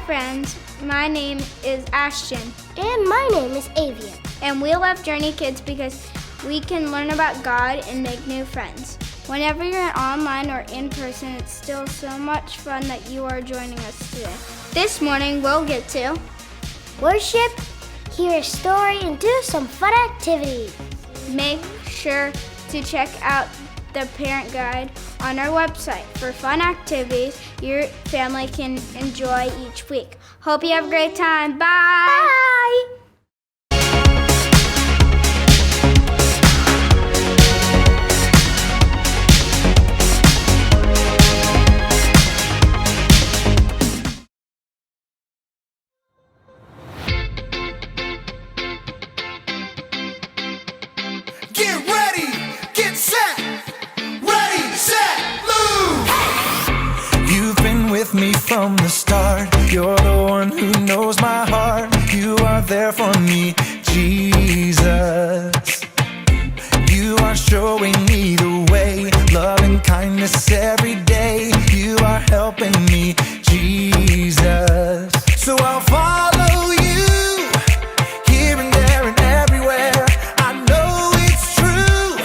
friends. My name is Ashton. And my name is Avian. And we love Journey Kids because we can learn about God and make new friends. Whenever you're online or in person, it's still so much fun that you are joining us today. This morning, we'll get to worship, hear a story, and do some fun activities. Make sure to check out the parent guide on our website for fun activities your family can enjoy each week. Hope you have a great time. Bye! Bye! Get ready, get set, ready, set, move! You've been with me from the start. You're the one who knows my heart. You are there for me, Jesus. You are showing me the way, love and kindness every day. You are helping me, Jesus. So I'll follow you, here and there and everywhere. I know it's true,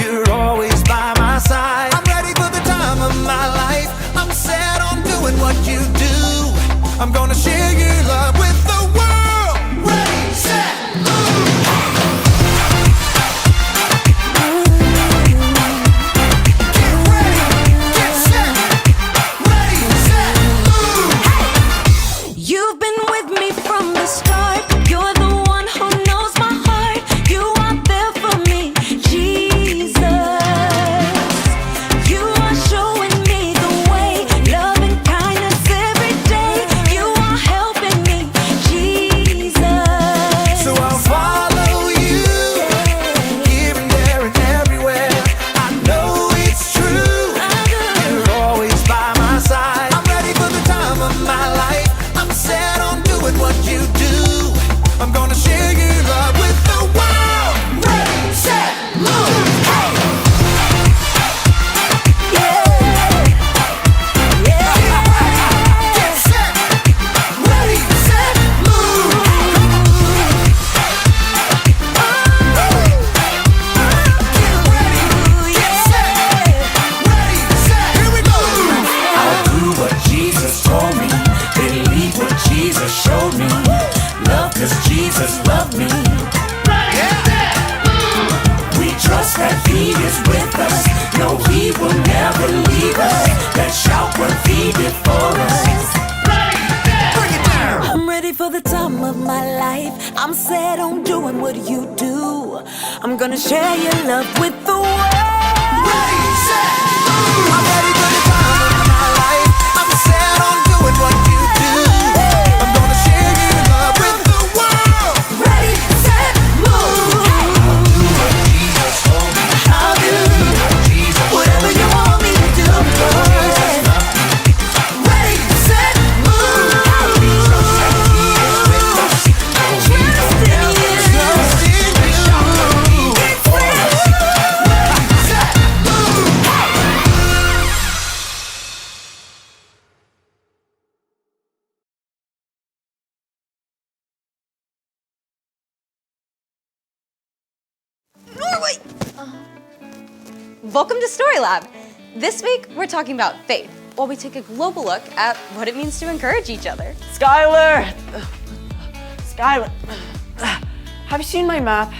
you're always by my side. I'm ready for the time of my life. I'm set on doing what you do. I'm gonna share your love with the world. Ready, set, move! Get ready, get set, ready, set, move! You've been with me from the start. You're the one who knows my heart. You are there for me, Jesus. You are showing me the way, love and kindness every day. You are helping me, Jesus. So I'll follow you, here and there and everywhere. I know it's true, you're always by my side. I'm ready for the time of my life. I'm set on doing what you do. I'm gonna share your love with the world. Ready, set, move! Hey! Get set, ready, set, move! Get ready, get set, ready, set, here we go! I'll do what Jesus told me, believe what Jesus showed me, love cause Jesus loved me. We trust that He is with us, no He will never leave us. Let's shout what He did for us. Bring it down! I'm ready for the time of my life. I'm set on doing what you do. I'm gonna share your love with the world. Ready, set, move! I'm ready for the time of my life. I'm set on doing what you do. I'm gonna share your love with the world. Ready, set, move. Jesus told me, I'll do Jesus whatever you want me to do. ready, set, move! Trust in you. Trust in you. Set, move! Norway! Welcome to Story Lab. This week, we're talking about faith, while we take a global look at what it means to encourage each other. Skylar! Skylar, have you seen my map?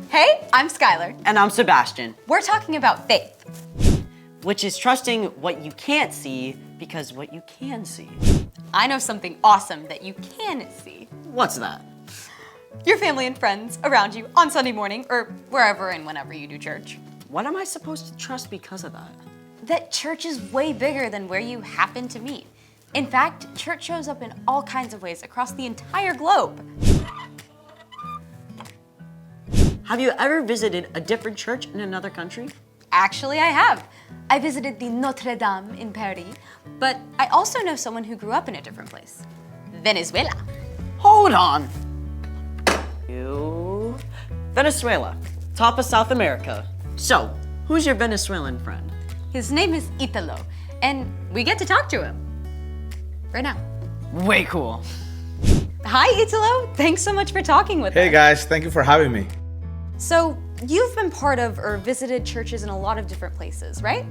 Hey, I'm Skylar. And I'm Sebastian, We're talking about faith. which is trusting what you can't see because what you can see. I know something awesome that you can see. What's that? Your family and friends around you on Sunday morning or wherever and whenever you do church. What am I supposed to trust because of that? That church is way bigger than where you happen to meet. In fact, church shows up in all kinds of ways across the entire globe. Have you ever visited a different church in another country? Actually, I have. I visited the Notre Dame in Paris, but I also know someone who grew up in a different place. Venezuela. Hold on. You... Venezuela, top of South America. So, Who's your Venezuelan friend? His name is Italo, and we get to talk to him right now. Way cool. Hi, Italo. Thanks so much for talking with us. Hey guys, thank you for having me. So, you've been part of or visited churches in a lot of different places, right?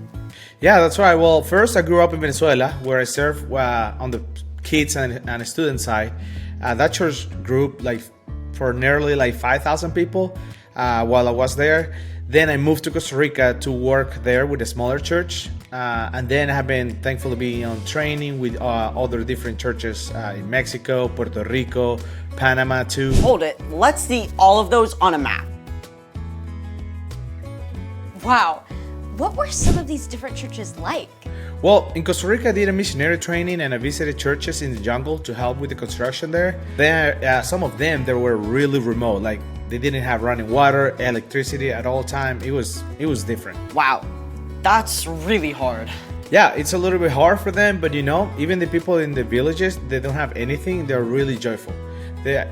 Yeah, that's right. Well, first I grew up in Venezuela, where I served on the kids and student side. That church grew for nearly 5,000 people while I was there. Then I moved to Costa Rica to work there with a smaller church. And then I have been thankful to be on training with other different churches in Mexico, Puerto Rico, Panama too. Hold it. Let's see all of those on a map. Wow. What were some of these different churches like? Well, in Costa Rica, I did a missionary training and I visited churches in the jungle to help with the construction there. Some of them, they were really remote, like they didn't have running water, electricity at all time. It was different. Wow. That's really hard. Yeah, it's a little bit hard for them, but even the people in the villages, they don't have anything. They're really joyful. They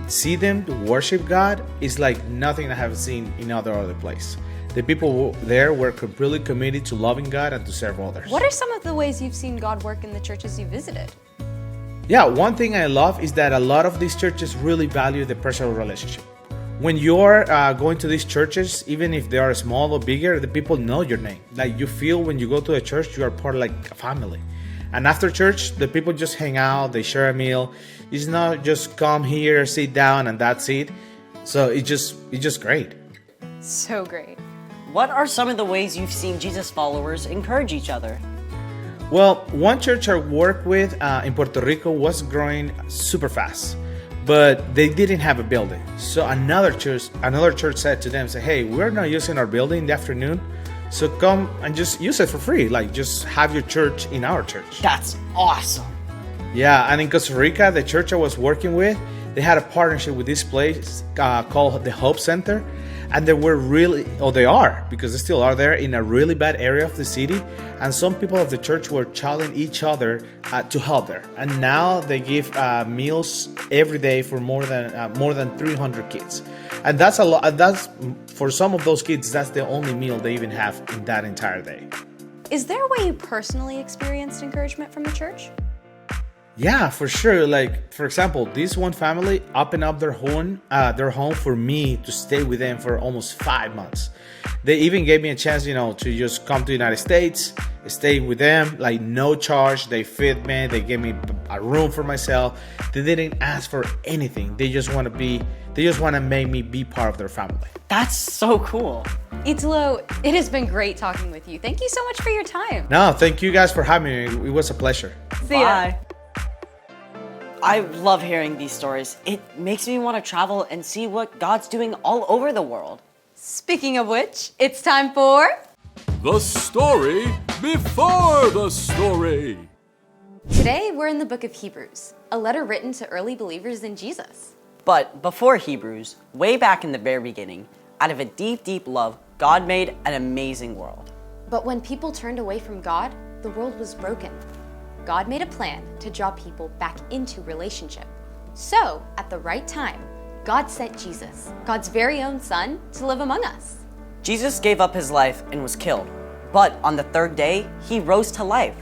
see them worship God is like nothing I have seen in other place. The people there were completely committed to loving God and to serve others. What are some of the ways you've seen God work in the churches you visited? Yeah, one thing I love is that a lot of these churches really value the personal relationship. When you're going to these churches, even if they are small or bigger, the people know your name. Like you feel when you go to a church, you are part of a family. And after church, the people just hang out, they share a meal. It's not just come here, sit down, and that's it. So it's just great. So great. What are some of the ways you've seen Jesus followers encourage each other? Well, one church I worked with in Puerto Rico was growing super fast, but they didn't have a building. So another church said to them, hey, we're not using our building in the afternoon, so come and just use it for free. Like just have your church in our church. That's awesome. Yeah, and in Costa Rica, the church I was working with, they had a partnership with this place called the Hope Center. And they are, because they still are there in a really bad area of the city. And some people of the church were challenging each other to help there. And now they give meals every day for more than 300 kids. And that's a lot. That's for some of those kids, that's the only meal they even have in that entire day. Is there a way you personally experienced encouragement from the church? Yeah, for sure. Like, for example, this one family opened up their home for me to stay with them for almost 5 months. They even gave me a chance, to just come to the United States, stay with them, like no charge. They fed me, they gave me a room for myself. They didn't ask for anything. They just want to make me be part of their family. That's so cool. Italo, it has been great talking with you. Thank you so much for your time. No, thank you guys for having me. It was a pleasure. See ya. Bye. I love hearing these stories. It makes me want to travel and see what God's doing all over the world. Speaking of which, it's time for... The story before the story. Today, we're in the book of Hebrews, a letter written to early believers in Jesus. But before Hebrews, way back in the very beginning, out of a deep, deep love, God made an amazing world. But when people turned away from God, the world was broken. God made a plan to draw people back into relationship. So, at the right time, God sent Jesus, God's very own son, to live among us. Jesus gave up his life and was killed. But on the third day, he rose to life.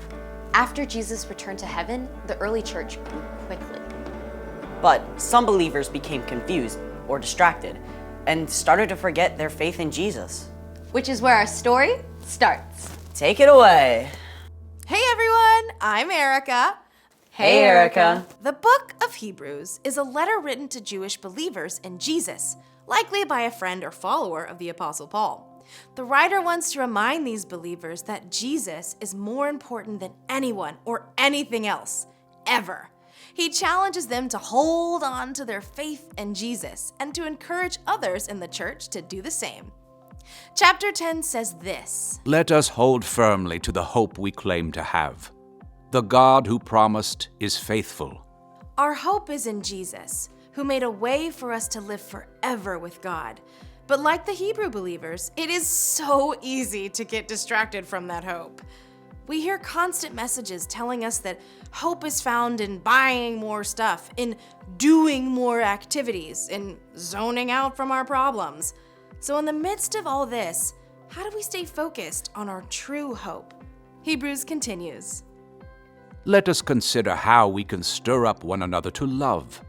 After Jesus returned to heaven, the early church grew quickly. But some believers became confused or distracted and started to forget their faith in Jesus. Which is where our story starts. Take it away. Hey everyone, I'm Erica. Hey, Erica. The book of Hebrews is a letter written to Jewish believers in Jesus, likely by a friend or follower of the Apostle Paul. The writer wants to remind these believers that Jesus is more important than anyone or anything else, ever. He challenges them to hold on to their faith in Jesus and to encourage others in the church to do the same. Chapter 10 says this: Let us hold firmly to the hope we claim to have. The God who promised is faithful. Our hope is in Jesus, who made a way for us to live forever with God. But like the Hebrew believers, it is so easy to get distracted from that hope. We hear constant messages telling us that hope is found in buying more stuff, in doing more activities, in zoning out from our problems. So in the midst of all this, how do we stay focused on our true hope? Hebrews continues. Let us consider how we can stir up one another to love.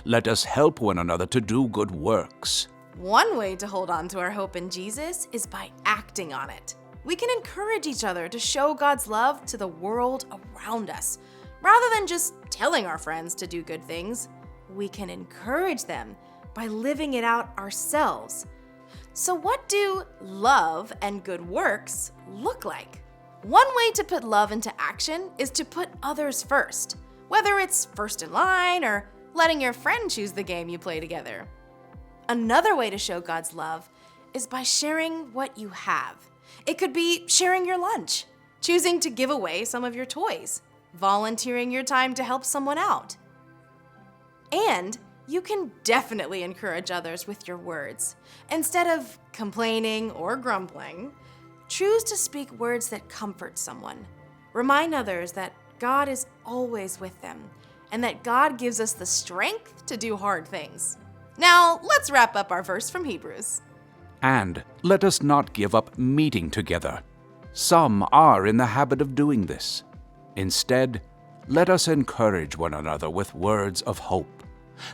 Let us help one another to do good works. One way to hold on to our hope in Jesus is by acting on it. We can encourage each other to show God's love to the world around us. Rather than just telling our friends to do good things, we can encourage them by living it out ourselves. So what do love and good works look like? One way to put love into action is to put others first, whether it's first in line or letting your friend choose the game you play together. Another way to show God's love is by sharing what you have. It could be sharing your lunch, choosing to give away some of your toys, volunteering your time to help someone out. And you can definitely encourage others with your words. Instead of complaining or grumbling, choose to speak words that comfort someone. Remind others that God is always with them and that God gives us the strength to do hard things. Now, let's wrap up our verse from Hebrews. And let us not give up meeting together. Some are in the habit of doing this. Instead, let us encourage one another with words of hope.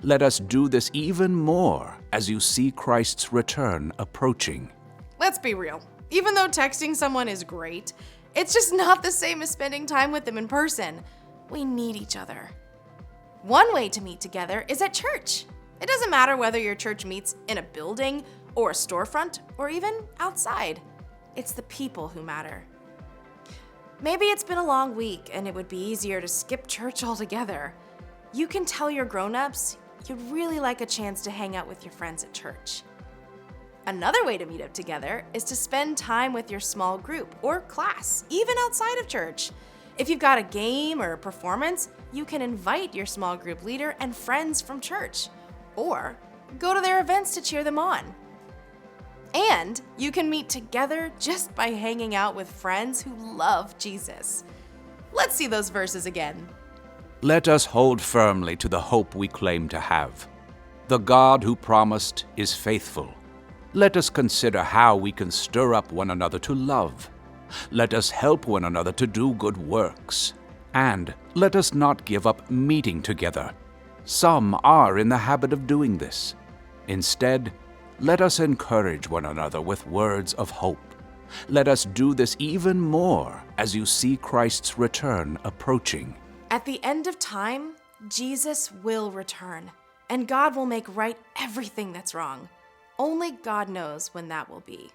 Let us do this even more as you see Christ's return approaching. Let's be real. Even though texting someone is great, it's just not the same as spending time with them in person. We need each other. One way to meet together is at church. It doesn't matter whether your church meets in a building or a storefront or even outside. It's the people who matter. Maybe it's been a long week and it would be easier to skip church altogether. You can tell your grown-ups you'd really like a chance to hang out with your friends at church. Another way to meet up together is to spend time with your small group or class, even outside of church. If you've got a game or a performance, you can invite your small group leader and friends from church, or go to their events to cheer them on. And you can meet together just by hanging out with friends who love Jesus. Let's see those verses again. Let us hold firmly to the hope we claim to have. The God who promised is faithful. Let us consider how we can stir up one another to love. Let us help one another to do good works. And let us not give up meeting together. Some are in the habit of doing this. Instead, let us encourage one another with words of hope. Let us do this even more as you see Christ's return approaching. At the end of time, Jesus will return, and God will make right everything that's wrong. Only God knows when that will be.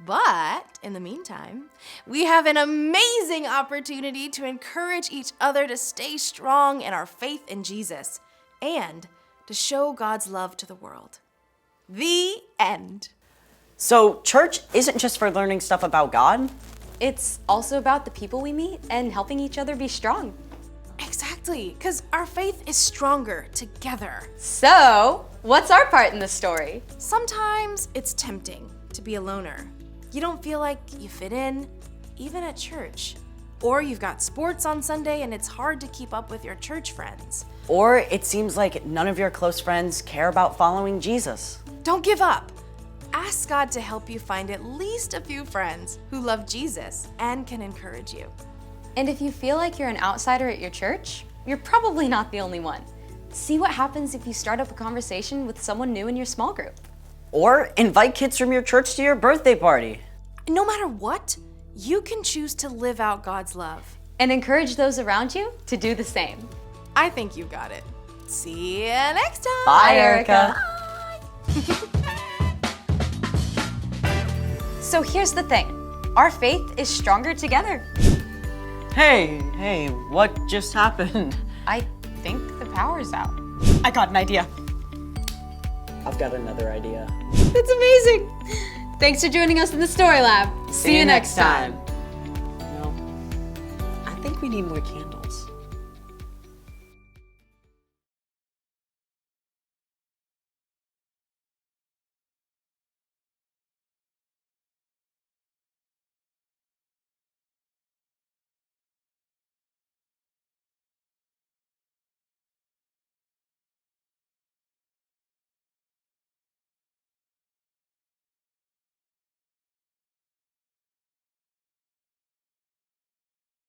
But in the meantime, we have an amazing opportunity to encourage each other to stay strong in our faith in Jesus and to show God's love to the world. The end. So, church isn't just for learning stuff about God? It's also about the people we meet and helping each other be strong. Exactly, because our faith is stronger together. So, what's our part in the story? Sometimes it's tempting to be a loner. You don't feel like you fit in, even at church. Or you've got sports on Sunday and it's hard to keep up with your church friends. Or it seems like none of your close friends care about following Jesus. Don't give up. Ask God to help you find at least a few friends who love Jesus and can encourage you. And if you feel like you're an outsider at your church, you're probably not the only one. See what happens if you start up a conversation with someone new in your small group. Or invite kids from your church to your birthday party. No matter what, you can choose to live out God's love. And encourage those around you to do the same. I think you got it. See you next time. Bye, Erica. So here's the thing. Our faith is stronger together. Hey, what just happened? I think the power's out. I got an idea. I've got another idea. That's amazing. Thanks for joining us in the Story Lab. See you next time. I think we need more candles.